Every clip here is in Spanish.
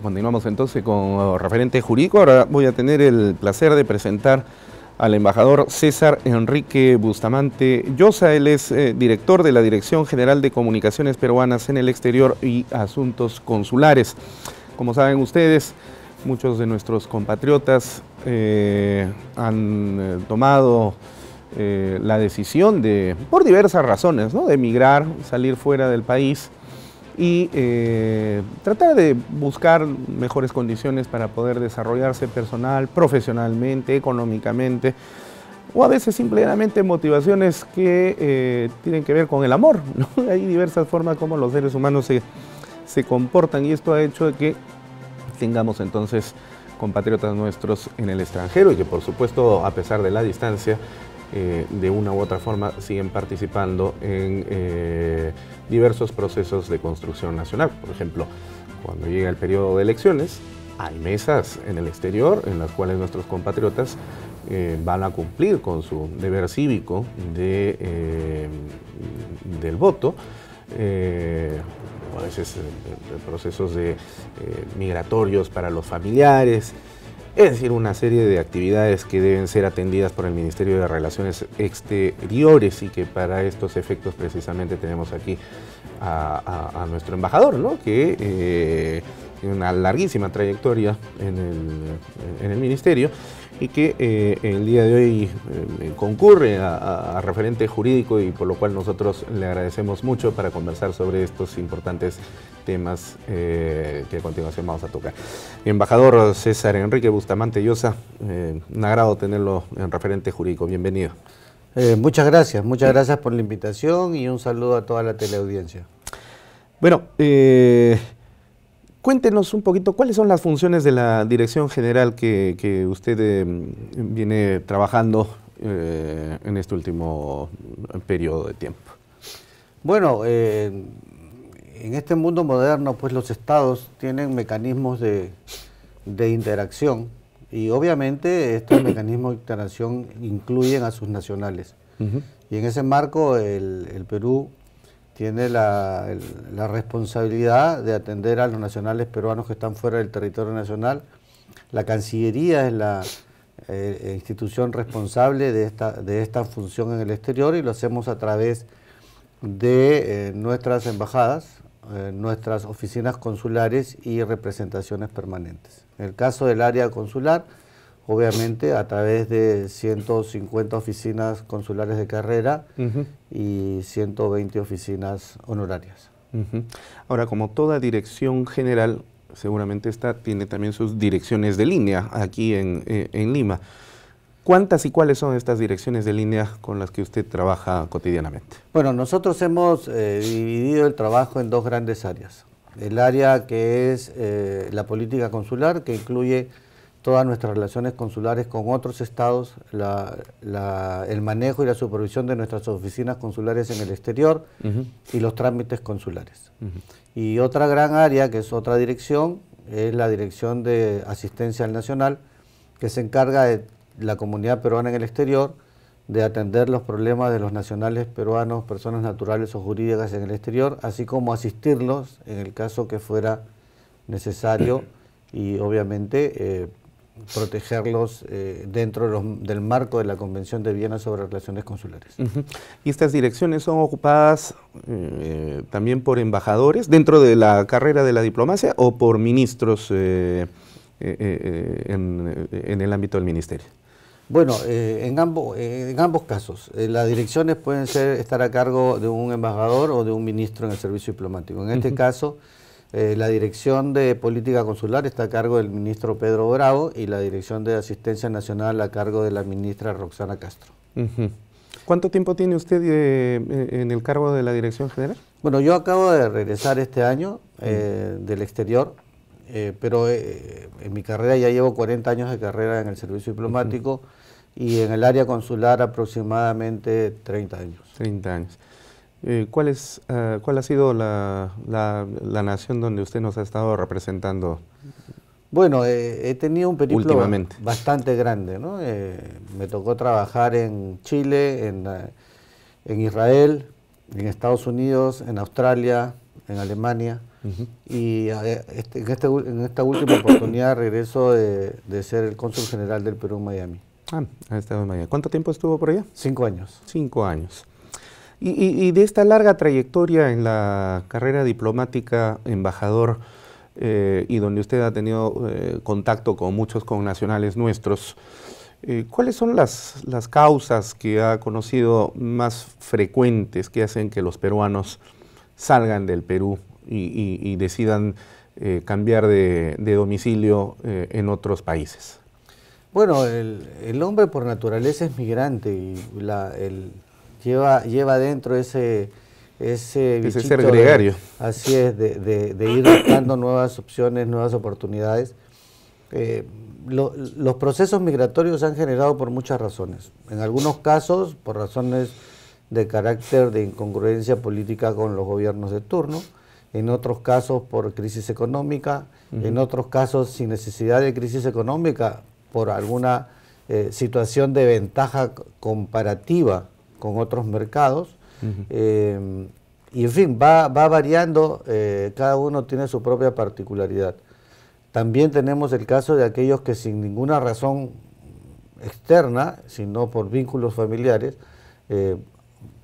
Continuamos entonces con referente jurídico. Ahora voy a tener el placer de presentar al embajador César Enrique Bustamante Llosa. Él es director de la Dirección General de Comunicaciones Peruanas en el Exterior y Asuntos Consulares. Como saben ustedes, muchos de nuestros compatriotas han tomado la decisión de, por diversas razones, ¿no?, de emigrar, salir fuera del país y tratar de buscar mejores condiciones para poder desarrollarse personal, profesionalmente, económicamente, o a veces simplemente motivaciones que tienen que ver con el amor, ¿no? Hay diversas formas como los seres humanos se comportan, y esto ha hecho que tengamos entonces compatriotas nuestros en el extranjero y que, por supuesto, a pesar de la distancia, de una u otra forma siguen participando en diversos procesos de construcción nacional. Por ejemplo, cuando llega el periodo de elecciones, hay mesas en el exterior en las cuales nuestros compatriotas van a cumplir con su deber cívico del voto. A veces procesos migratorios para los familiares. Es decir, una serie de actividades que deben ser atendidas por el Ministerio de Relaciones Exteriores, y que para estos efectos precisamente tenemos aquí a nuestro embajador, ¿no?, que tiene una larguísima trayectoria en el Ministerio y que el día de hoy concurre a referente jurídico, y por lo cual nosotros le agradecemos mucho para conversar sobre estos importantes temas que a continuación vamos a tocar. Embajador César Enrique Bustamante Llosa, un agrado tenerlo en referente jurídico. Bienvenido. Muchas gracias por la invitación y un saludo a toda la teleaudiencia. Bueno, cuéntenos un poquito cuáles son las funciones de la Dirección General que usted viene trabajando en este último periodo de tiempo. Bueno, en este mundo moderno, pues los estados tienen mecanismos de interacción, y obviamente estos mecanismos de interacción incluyen a sus nacionales. Y en ese marco el Perú tiene la responsabilidad de atender a los nacionales peruanos que están fuera del territorio nacional. La Cancillería es la institución responsable de esta función en el exterior, y lo hacemos a través de nuestras embajadas, nuestras oficinas consulares y representaciones permanentes. En el caso del área consular, obviamente a través de 150 oficinas consulares de carrera y 120 oficinas honorarias. Ahora, como toda dirección general, seguramente esta tiene también sus direcciones de línea aquí en Lima. ¿Cuántas y cuáles son estas direcciones de línea con las que usted trabaja cotidianamente? Bueno, nosotros hemos dividido el trabajo en dos grandes áreas. El área que es la política consular, que incluye todas nuestras relaciones consulares con otros estados, el manejo y la supervisión de nuestras oficinas consulares en el exterior y los trámites consulares. Y otra gran área, que es otra dirección, es la Dirección de Asistencia al Nacional, que se encarga de la comunidad peruana en el exterior, de atender los problemas de los nacionales peruanos, personas naturales o jurídicas en el exterior, así como asistirlos en el caso que fuera necesario, y obviamente protegerlos dentro del marco de la Convención de Viena sobre Relaciones Consulares. ¿Y estas direcciones son ocupadas también por embajadores dentro de la carrera de la diplomacia o por ministros en el ámbito del ministerio? Bueno, en ambos casos. Las direcciones pueden estar a cargo de un embajador o de un ministro en el servicio diplomático. En este caso, la Dirección de Política Consular está a cargo del ministro Pedro Bravo, y la Dirección de Asistencia Nacional a cargo de la ministra Roxana Castro. ¿Cuánto tiempo tiene usted en el cargo de la Dirección General? Bueno, yo acabo de regresar este año del exterior, pero en mi carrera ya llevo 40 años de carrera en el servicio diplomático, y en el área consular aproximadamente 30 años. 30 años. ¿Cuál ha sido la nación donde usted nos ha estado representando? Bueno, he tenido un periplo últimamente bastante grande, ¿no? Me tocó trabajar en Chile, en Israel, en Estados Unidos, en Australia, en Alemania, y en esta última oportunidad regreso de ser el cónsul general del Perú en Miami. Ha estado en Miami. ¿Cuánto tiempo estuvo por allá? 5 años. 5 años. Y de esta larga trayectoria en la carrera diplomática, embajador, y donde usted ha tenido contacto con muchos connacionales nuestros, ¿cuáles son las causas que ha conocido más frecuentes que hacen que los peruanos salgan del Perú y decidan cambiar de domicilio en otros países? Bueno, el hombre por naturaleza es migrante y lleva dentro ese ser gregario. Así es, de ir buscando nuevas opciones, nuevas oportunidades. Los procesos migratorios se han generado por muchas razones. En algunos casos, por razones de carácter de incongruencia política con los gobiernos de turno, en otros casos por crisis económica, en otros casos sin necesidad de crisis económica, por alguna situación de ventaja comparativa con otros mercados. Y en fin, va variando, cada uno tiene su propia particularidad. También tenemos el caso de aquellos que sin ninguna razón externa, sino por vínculos familiares,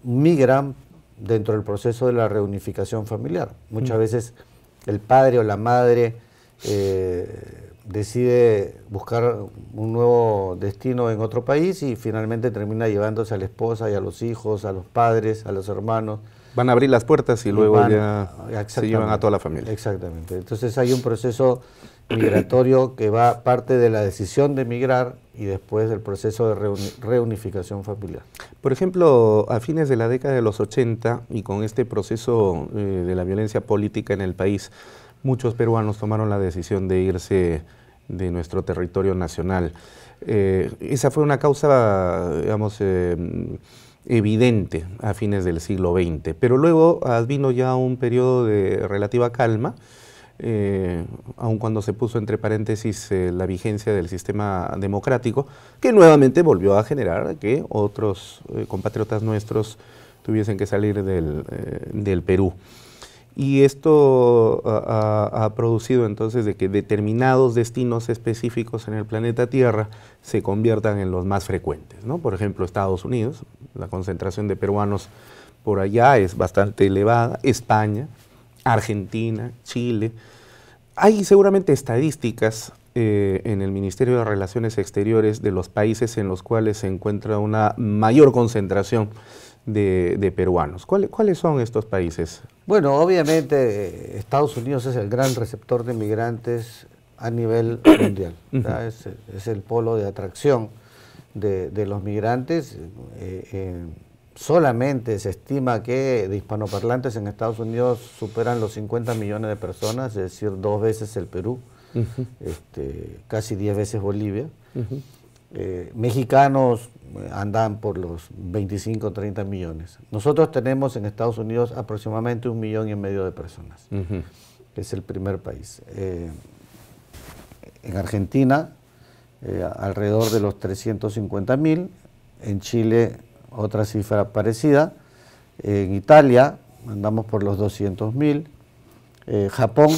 migran dentro del proceso de la reunificación familiar. Muchas veces el padre o la madre decide buscar un nuevo destino en otro país y finalmente termina llevándose a la esposa y a los hijos, a los padres, a los hermanos. Van a abrir las puertas y luego ya se llevan a toda la familia. Exactamente. Entonces hay un proceso migratorio que va parte de la decisión de migrar y después del proceso de reunificación familiar. Por ejemplo, a fines de la década de los 80 y con este proceso de la violencia política en el país, muchos peruanos tomaron la decisión de irse de nuestro territorio nacional. Esa fue una causa, digamos, evidente a fines del siglo XX, pero luego vino ya un periodo de relativa calma, aun cuando se puso entre paréntesis la vigencia del sistema democrático, que nuevamente volvió a generar que otros compatriotas nuestros tuviesen que salir del Perú. Y esto ha producido entonces de que determinados destinos específicos en el planeta Tierra se conviertan en los más frecuentes, ¿no? Por ejemplo, Estados Unidos, la concentración de peruanos por allá es bastante elevada, España, Argentina, Chile. Hay seguramente estadísticas en el Ministerio de Relaciones Exteriores de los países en los cuales se encuentra una mayor concentración de peruanos. ¿Cuáles son estos países? Bueno, obviamente Estados Unidos es el gran receptor de migrantes a nivel mundial. Es el polo de atracción de los migrantes. Solamente se estima que de hispanoparlantes en Estados Unidos superan los 50 millones de personas, es decir, 2 veces el Perú, casi 10 veces Bolivia. Mexicanos andan por los 25 o 30 millones. Nosotros tenemos en Estados Unidos aproximadamente 1,5 millones de personas, que es el primer país. En Argentina, alrededor de los 350.000, en Chile otra cifra parecida, en Italia andamos por los 200.000, Japón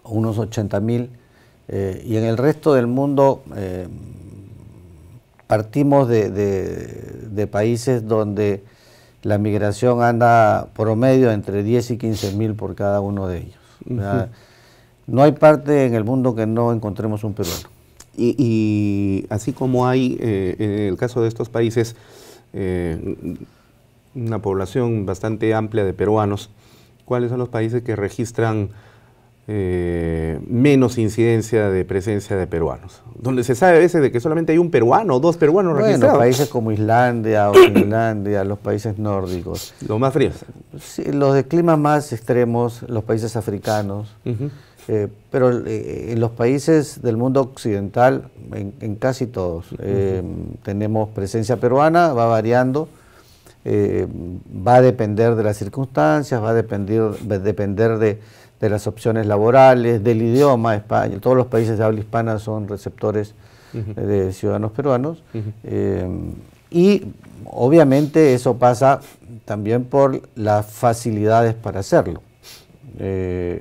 unos 80.000, y en el resto del mundo partimos de países donde la migración anda promedio entre 10 y 15.000 por cada uno de ellos. No hay parte en el mundo que no encontremos un peruano. Y así como hay, en el caso de estos países, una población bastante amplia de peruanos, ¿cuáles son los países que registran menos incidencia de presencia de peruanos? Donde se sabe a veces de que solamente hay un peruano o 2 peruanos registrados. Países como Islandia o Finlandia, los países nórdicos. Los más fríos. Sí, los de climas más extremos, los países africanos. Pero en los países del mundo occidental, en casi todos, tenemos presencia peruana, va variando, va a depender de las circunstancias, va a depender de las opciones laborales, del idioma. España, todos los países de habla hispana son receptores de ciudadanos peruanos, y obviamente eso pasa también por las facilidades para hacerlo.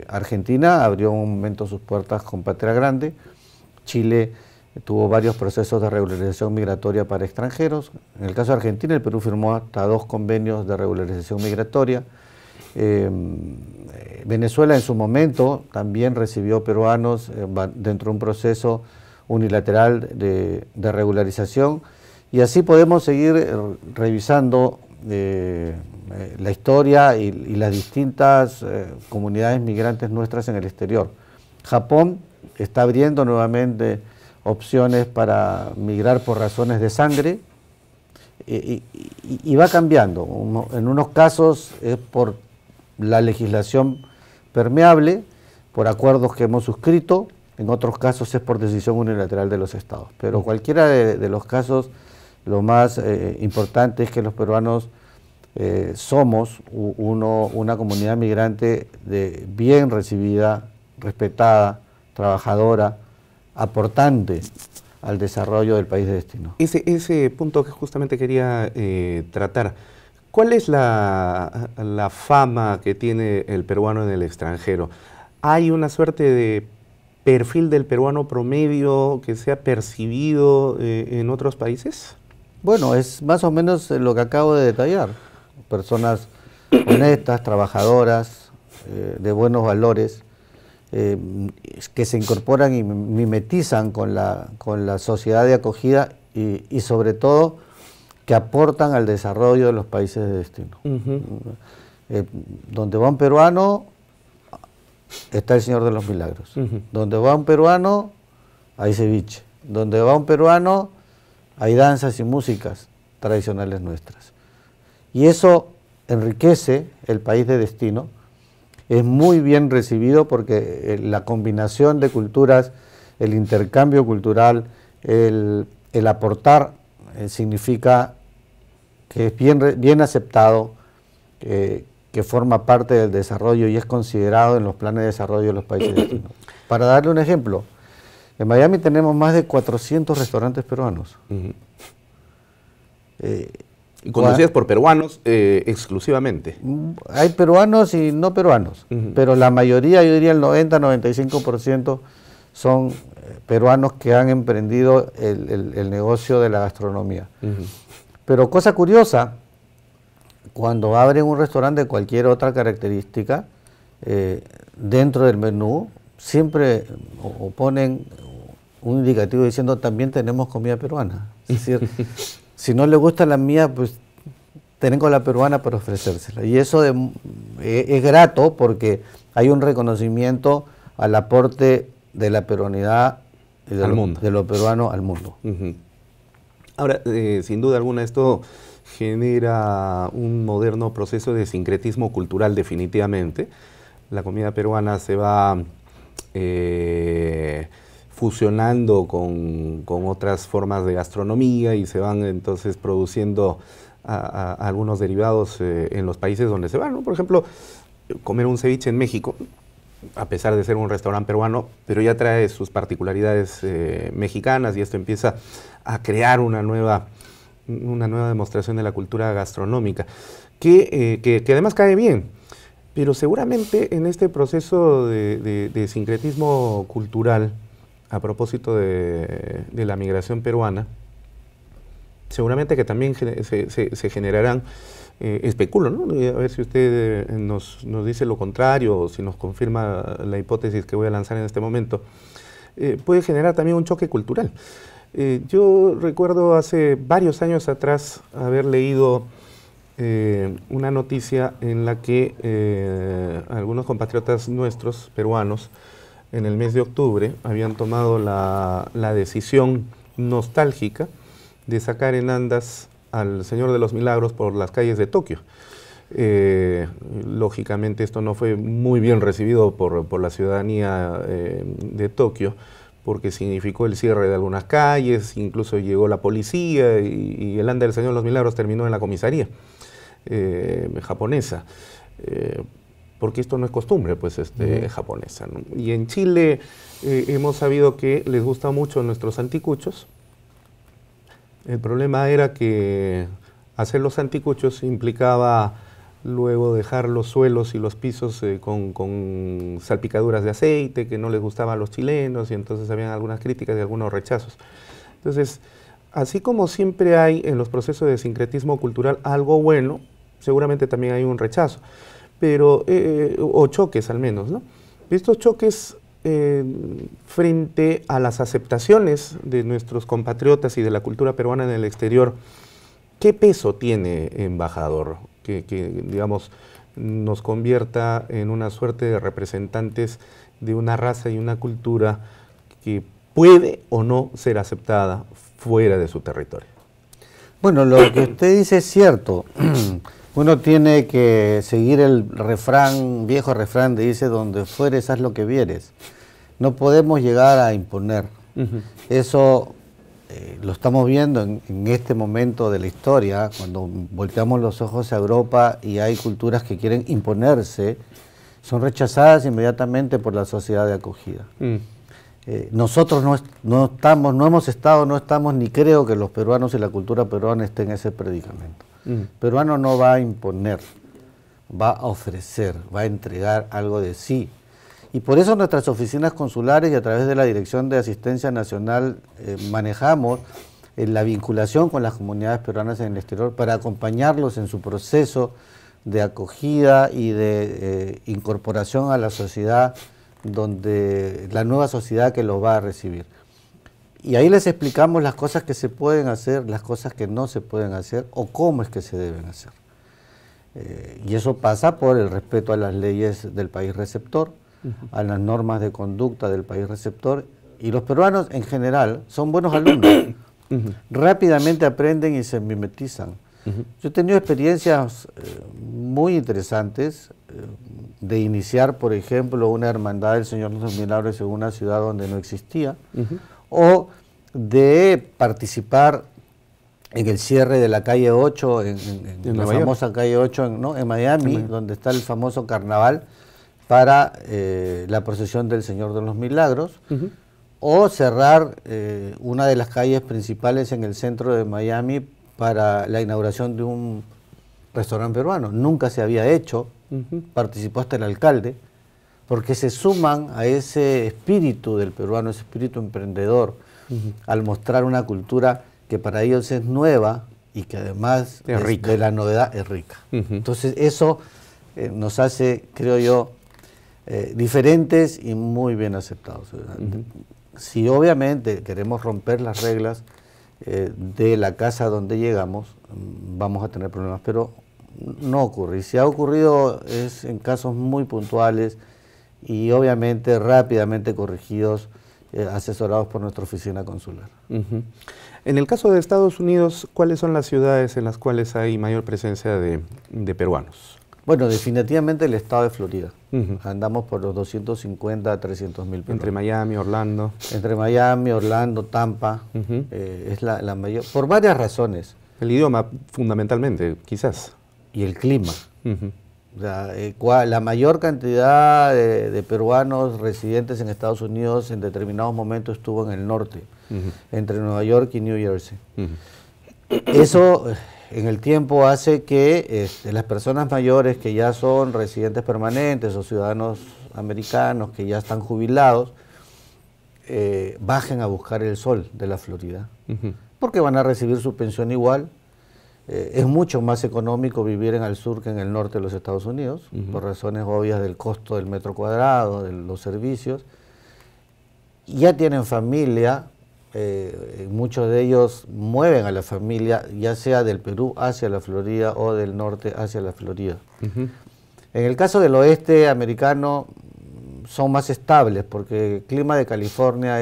Argentina abrió un momento sus puertas con Patria Grande. Chile tuvo varios procesos de regularización migratoria para extranjeros. En el caso de Argentina, el Perú firmó hasta 2 convenios de regularización migratoria. Venezuela en su momento también recibió peruanos dentro de un proceso unilateral de regularización, y así podemos seguir revisando la historia y las distintas comunidades migrantes nuestras en el exterior. Japón está abriendo nuevamente opciones para migrar por razones de sangre y va cambiando. En unos casos es por la legislación permeable, por acuerdos que hemos suscrito, en otros casos es por decisión unilateral de los estados. Pero cualquiera de los casos, lo más importante es que los peruanos somos una comunidad migrante bien recibida, respetada, trabajadora, aportante al desarrollo del país de destino. Ese punto que justamente quería tratar. ¿Cuál es la fama que tiene el peruano en el extranjero? ¿Hay una suerte de perfil del peruano promedio que sea percibido en otros países? Bueno, es más o menos lo que acabo de detallar. Personas honestas, trabajadoras, de buenos valores, que se incorporan y mimetizan con la sociedad de acogida y sobre todo que aportan al desarrollo de los países de destino. Donde va un peruano, está el Señor de los Milagros. Donde va un peruano, hay ceviche. Donde va un peruano, hay danzas y músicas tradicionales nuestras. Y eso enriquece el país de destino. Es muy bien recibido porque la combinación de culturas, el intercambio cultural, el aportar, significa que es bien aceptado, que forma parte del desarrollo y es considerado en los planes de desarrollo de los países de destino. Para darle un ejemplo, en Miami tenemos más de 400 restaurantes peruanos. Y conducidas por peruanos exclusivamente. Hay peruanos y no peruanos, pero la mayoría, yo diría el 90-95%, son peruanos que han emprendido el negocio de la gastronomía. Pero cosa curiosa, cuando abren un restaurante de cualquier otra característica, dentro del menú, siempre ponen un indicativo diciendo también tenemos comida peruana. Es decir, si no le gusta la mía, pues tengo la peruana para ofrecérsela. Y eso es grato porque hay un reconocimiento al aporte de la peruanidad y de lo peruano al mundo. Ahora, sin duda alguna, esto genera un moderno proceso de sincretismo cultural definitivamente. La comida peruana se va fusionando con otras formas de gastronomía y se van entonces produciendo algunos derivados en los países donde se van, ¿no? Por ejemplo, comer un ceviche en México, a pesar de ser un restaurante peruano, pero ya trae sus particularidades mexicanas y esto empieza a crear una nueva demostración de la cultura gastronómica, que además cae bien. Pero seguramente en este proceso de sincretismo cultural, a propósito de la migración peruana, seguramente que también se generarán, especulo, ¿no? A ver si usted nos dice lo contrario o si nos confirma la hipótesis que voy a lanzar en este momento, puede generar también un choque cultural. Yo recuerdo hace varios años atrás haber leído una noticia en la que algunos compatriotas nuestros, peruanos, en el mes de octubre habían tomado la decisión nostálgica de sacar en andas al Señor de los Milagros por las calles de Tokio. Lógicamente esto no fue muy bien recibido por la ciudadanía de Tokio, porque significó el cierre de algunas calles, incluso llegó la policía y el anda del Señor de los Milagros terminó en la comisaría japonesa, porque esto no es costumbre pues japonesa, ¿no? Y en Chile hemos sabido que les gusta mucho nuestros anticuchos. El problema era que hacer los anticuchos implicaba luego dejar los suelos y los pisos con salpicaduras de aceite, que no les gustaba a los chilenos, y entonces habían algunas críticas y algunos rechazos. Entonces, así como siempre hay en los procesos de sincretismo cultural algo bueno, seguramente también hay un rechazo, pero, o choques al menos, ¿no? Estos choques frente a las aceptaciones de nuestros compatriotas y de la cultura peruana en el exterior, ¿qué peso tiene, embajador, que digamos, nos convierta en una suerte de representantes de una raza y una cultura que puede o no ser aceptada fuera de su territorio? Bueno, lo que usted dice es cierto. Uno tiene que seguir el refrán, viejo refrán, que dice: donde fueres, haz lo que vieres. No podemos llegar a imponer. Eso lo estamos viendo en este momento de la historia, cuando volteamos los ojos a Europa y hay culturas que quieren imponerse, son rechazadas inmediatamente por la sociedad de acogida. Nosotros no estamos, ni creo que los peruanos y la cultura peruana estén en ese predicamento. El peruano no va a imponer, va a ofrecer, va a entregar algo de sí. Y por eso nuestras oficinas consulares y a través de la Dirección de Asistencia Nacional manejamos la vinculación con las comunidades peruanas en el exterior para acompañarlos en su proceso de acogida y de incorporación a la sociedad, donde la nueva sociedad que los va a recibir. Y ahí les explicamos las cosas que se pueden hacer, las cosas que no se pueden hacer o cómo es que se deben hacer. Y eso pasa por el respeto a las leyes del país receptor, a las normas de conducta del país receptor, y los peruanos en general son buenos alumnos, rápidamente aprenden y se mimetizan. Yo he tenido experiencias muy interesantes de iniciar, por ejemplo, una hermandad del Señor de los Milagros en una ciudad donde no existía, o de participar en el cierre de la calle 8, en la famosa calle 8 en Miami, donde está el famoso carnaval para la procesión del Señor de los Milagros, o cerrar una de las calles principales en el centro de Miami para la inauguración de un restaurante peruano. Nunca se había hecho, participó hasta el alcalde, porque se suman a ese espíritu del peruano, ese espíritu emprendedor, al mostrar una cultura que para ellos es nueva y que además de la novedad es rica. Entonces eso nos hace, creo yo, diferentes y muy bien aceptados. Si obviamente queremos romper las reglas de la casa donde llegamos, vamos a tener problemas, pero no ocurre. Y si ha ocurrido es en casos muy puntuales y obviamente rápidamente corregidos, asesorados por nuestra oficina consular. En el caso de Estados Unidos, ¿cuáles son las ciudades en las cuales hay mayor presencia de peruanos? Bueno, definitivamente el estado de Florida. Andamos por los 250 a 300 mil peruanos. Entre Miami, Orlando. Entre Miami, Orlando, Tampa, es la mayor, por varias razones. El idioma, fundamentalmente, quizás. Y el clima. O sea, la mayor cantidad de peruanos residentes en Estados Unidos en determinados momentos estuvo en el norte, entre Nueva York y New Jersey. Eso en el tiempo hace que las personas mayores que ya son residentes permanentes o ciudadanos americanos que ya están jubilados, bajen a buscar el sol de la Florida, porque van a recibir su pensión igual. Es mucho más económico vivir en el sur que en el norte de los Estados Unidos, por razones obvias del costo del metro cuadrado, de los servicios. Ya tienen familia, muchos de ellos mueven a la familia, ya sea del Perú hacia la Florida o del norte hacia la Florida. En el caso del oeste americano son más estables, porque el clima de California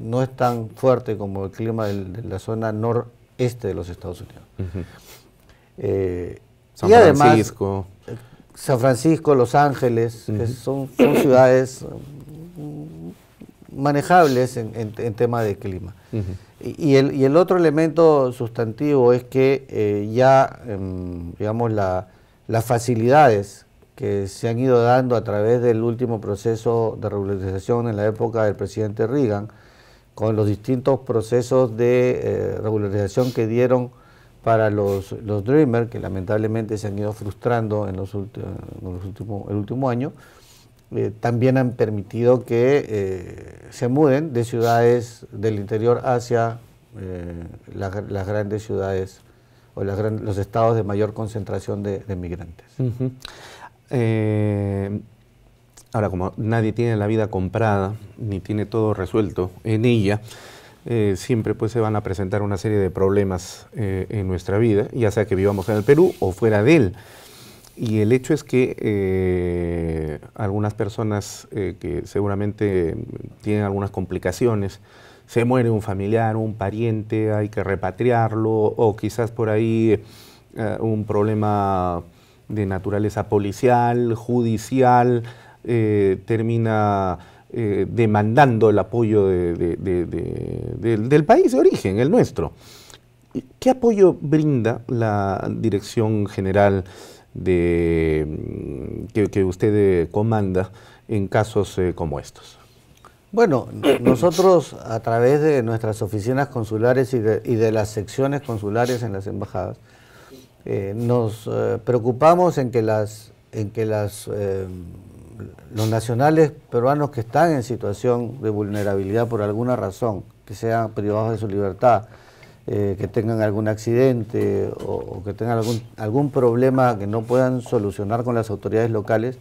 no es tan fuerte como el clima de la zona noreste de los Estados Unidos. San Francisco. San Francisco, Los Ángeles, que son ciudades manejables en tema de clima. Y el otro elemento sustantivo es que digamos, las facilidades que se han ido dando a través del último proceso de regularización en la época del presidente Reagan, con los distintos procesos de regularización que dieron para los Dreamers, que lamentablemente se han ido frustrando en el último año, también han permitido que se muden de ciudades del interior hacia las grandes ciudades o los estados de mayor concentración de migrantes. Ahora, como nadie tiene la vida comprada, ni tiene todo resuelto en ella, siempre pues se van a presentar una serie de problemas en nuestra vida, ya sea que vivamos en el Perú o fuera de él. Y el hecho es que algunas personas que seguramente tienen algunas complicaciones, se muere un familiar, un pariente, hay que repatriarlo, o quizás por ahí un problema de naturaleza policial, judicial, termina demandando el apoyo del país de origen, el nuestro. ¿Qué apoyo brinda la Dirección General que usted comanda en casos como estos? Bueno, nosotros a través de nuestras oficinas consulares y de las secciones consulares en las embajadas, nos preocupamos en que los nacionales peruanos que están en situación de vulnerabilidad por alguna razón, que sean privados de su libertad, que tengan algún accidente o que tengan algún problema que no puedan solucionar con las autoridades locales,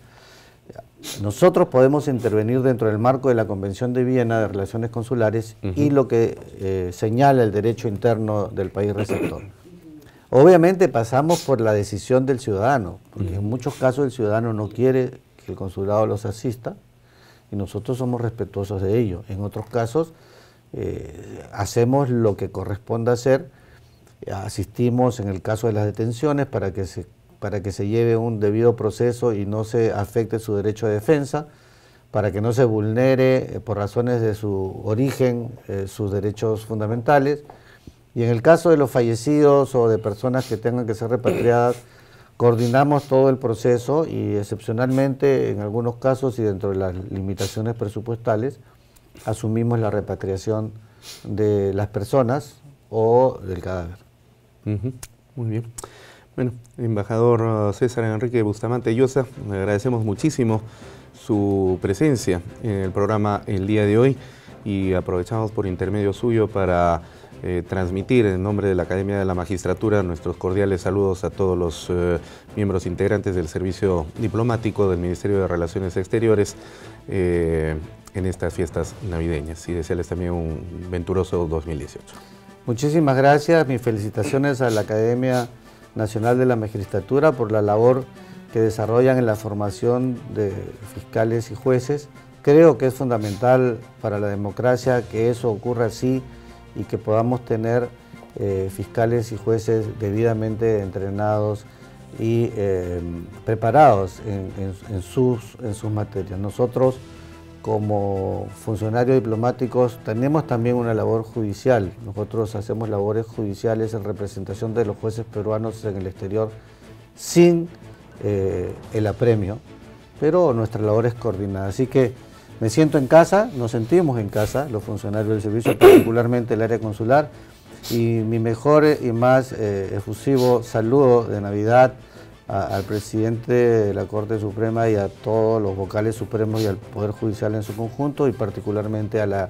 nosotros podemos intervenir dentro del marco de la Convención de Viena de Relaciones Consulares y lo que señala el derecho interno del país receptor. Obviamente pasamos por la decisión del ciudadano, porque en muchos casos el ciudadano no quiere que el consulado los asista y nosotros somos respetuosos de ello. En otros casos hacemos lo que corresponde hacer, asistimos en el caso de las detenciones para que se lleve un debido proceso y no se afecte su derecho de defensa, para que no se vulnere por razones de su origen sus derechos fundamentales. Y en el caso de los fallecidos o de personas que tengan que ser repatriadas, coordinamos todo el proceso y excepcionalmente en algunos casos y dentro de las limitaciones presupuestales, asumimos la repatriación de las personas o del cadáver. Muy bien. Bueno, embajador César Enrique Bustamante Llosa, le agradecemos muchísimo su presencia en el programa el día de hoy y aprovechamos por intermedio suyo para transmitir en nombre de la Academia de la Magistratura nuestros cordiales saludos a todos los miembros integrantes del Servicio Diplomático del Ministerio de Relaciones Exteriores en estas fiestas navideñas y desearles también un venturoso 2018. Muchísimas gracias, mis felicitaciones a la Academia Nacional de la Magistratura por la labor que desarrollan en la formación de fiscales y jueces. Creo que es fundamental para la democracia que eso ocurra así y que podamos tener fiscales y jueces debidamente entrenados y preparados en sus materias. Nosotros, como funcionarios diplomáticos, tenemos también una labor judicial. Nosotros hacemos labores judiciales en representación de los jueces peruanos en el exterior sin el apremio, pero nuestra labor es coordinada. Así que me siento en casa, nos sentimos en casa, los funcionarios del servicio, particularmente el área consular, y mi mejor y más efusivo saludo de Navidad al presidente de la Corte Suprema y a todos los vocales supremos y al Poder Judicial en su conjunto y particularmente a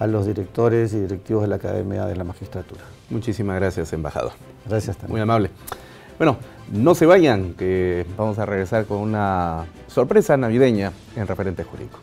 los directores y directivos de la Academia de la Magistratura. Muchísimas gracias, embajador. Gracias también. Muy amable. Bueno, no se vayan, que vamos a regresar con una sorpresa navideña en Referente Jurídico.